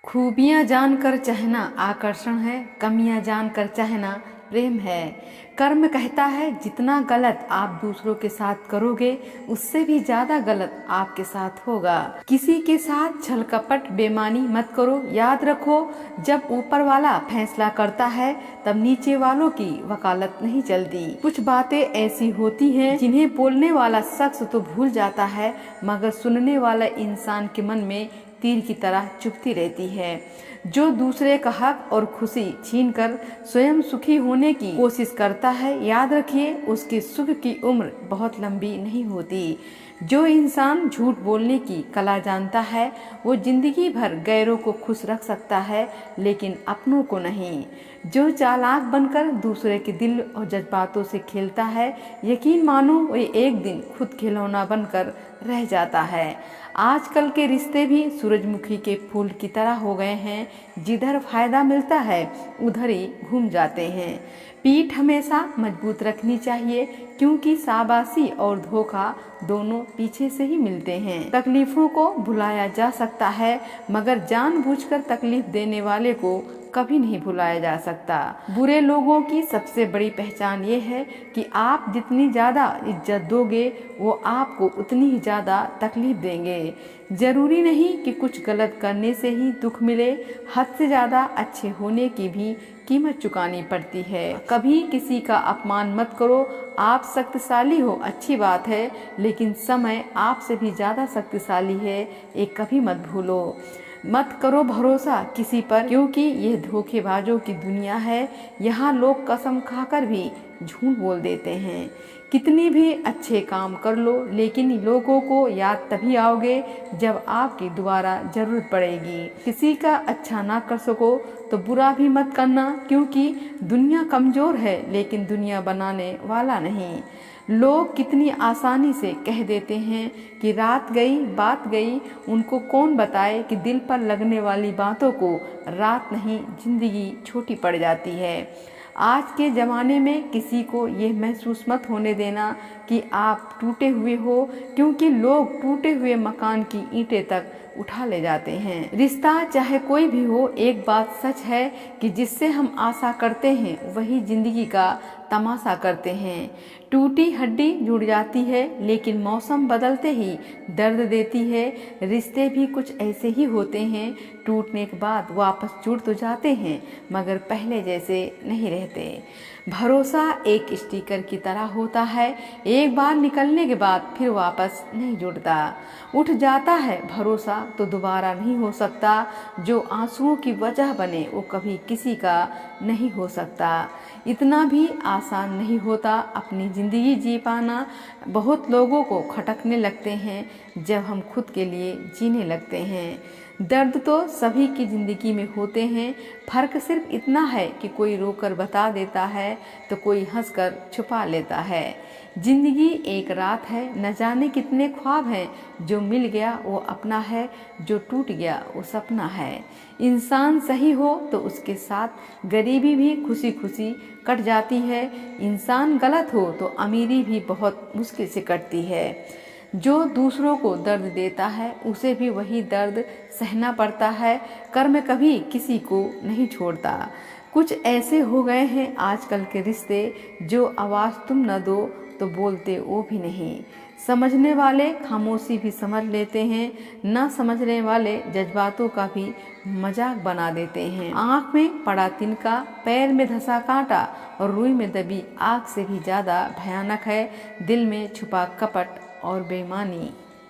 खूबियाँ जानकर चाहना आकर्षण है, कमियाँ जानकर चाहना प्रेम है। कर्म कहता है जितना गलत आप दूसरों के साथ करोगे उससे भी ज्यादा गलत आपके साथ होगा। किसी के साथ छल कपट बेईमानी मत करो। याद रखो, जब ऊपर वाला फैसला करता है तब नीचे वालों की वकालत नहीं चलती। कुछ बातें ऐसी होती हैं जिन्हें बोलने वाला शख्स तो भूल जाता है मगर सुनने वाला इंसान के मन में तीर की तरह चुभती रहती है। जो दूसरे का हक और खुशी छीनकर स्वयं सुखी होने की कोशिश करता है, याद रखिए उसके सुख की उम्र बहुत लंबी नहीं होती। जो इंसान झूठ बोलने की कला जानता है वो जिंदगी भर गैरों को खुश रख सकता है लेकिन अपनों को नहीं। जो चालाक बनकर दूसरे के दिल और जज्बातों से खेलता है, यकीन मानो वो एक दिन खुद खिलौना बनकर रह जाता है। आजकल के रिश्ते भी सूरजमुखी के फूल की तरह हो गए हैं, जिधर फायदा मिलता है उधर ही घूम जाते हैं। पीठ हमेशा मजबूत रखनी चाहिए क्योंकि शाबाशी और धोखा दोनों पीछे से ही मिलते हैं। तकलीफों को भुलाया जा सकता है मगर जानबूझकर तकलीफ देने वाले को कभी नहीं भुलाया जा सकता। बुरे लोगों की सबसे बड़ी पहचान ये है कि आप जितनी ज्यादा इज्जत दोगे वो आपको उतनी ही ज्यादा तकलीफ देंगे। जरूरी नहीं कि कुछ गलत करने से ही दुख मिले, हद से ज्यादा अच्छे होने की भी कीमत चुकानी पड़ती है। कभी किसी का अपमान मत करो। आप शक्तिशाली हो अच्छी बात है, लेकिन समय आपसे भी ज्यादा शक्तिशाली है, एक कभी मत भूलो। मत करो भरोसा किसी पर क्योंकि यह धोखेबाजों की दुनिया है। यहाँ लोग कसम खाकर भी झूठ बोल देते हैं। कितनी भी अच्छे काम कर लो लेकिन लोगों को याद तभी आओगे जब आपकी दोबारा जरूरत पड़ेगी। किसी का अच्छा ना कर सको तो बुरा भी मत करना क्योंकि दुनिया कमजोर है लेकिन दुनिया बनाने वाला नहीं। लोग कितनी आसानी से कह देते हैं कि रात गई बात गई, उनको कौन बताए कि दिल पर लगने वाली बातों को रात नहीं जिंदगी छोटी पड़ जाती है। आज के ज़माने में किसी को ये महसूस मत होने देना कि आप टूटे हुए हो क्योंकि लोग टूटे हुए मकान की ईंटें तक उठा ले जाते हैं। रिश्ता चाहे कोई भी हो, एक बात सच है कि जिससे हम आशा करते हैं वही जिंदगी का तमाशा करते हैं। टूटी हड्डी जुड़ जाती है लेकिन मौसम बदलते ही दर्द देती है। रिश्ते भी कुछ ऐसे ही होते हैं, टूटने के बाद वापस जुड़ तो जाते हैं मगर पहले जैसे नहीं रहते। भरोसा एक स्टिकर की तरह होता है, एक बार निकलने के बाद फिर वापस नहीं जुड़ता। उठ जाता है भरोसा तो दोबारा नहीं हो सकता। जो आंसुओं की वजह बने वो कभी किसी का नहीं हो सकता। इतना भी आसान नहीं होता अपनी ज़िंदगी जी पाना। बहुत लोगों को खटकने लगते हैं जब हम खुद के लिए जीने लगते हैं। दर्द तो सभी की ज़िंदगी में होते हैं, फ़र्क सिर्फ इतना है कि कोई रोकर बता देता है तो कोई हंसकर छुपा लेता है। जिंदगी एक रात है, न जाने कितने ख्वाब हैं। जो मिल गया वो अपना है, जो टूट गया वो सपना है। इंसान सही हो तो उसके साथ गरीबी भी खुशी खुशी कट जाती है। इंसान गलत हो तो अमीरी भी बहुत मुश्किल से कटती है। जो दूसरों को दर्द देता है उसे भी वही दर्द सहना पड़ता है। कर्म कभी किसी को नहीं छोड़ता। कुछ ऐसे हो गए हैं आजकल के रिश्ते, जो आवाज़ तुम न दो तो बोलते वो भी नहीं। समझने वाले खामोशी भी समझ लेते हैं, ना समझने वाले जज्बातों का भी मजाक बना देते हैं। आँख में पड़ा तिनका, पैर में धंसा कांटा और रुई में दबी आग से भी ज़्यादा भयानक है दिल में छुपा कपट और बेईमानी।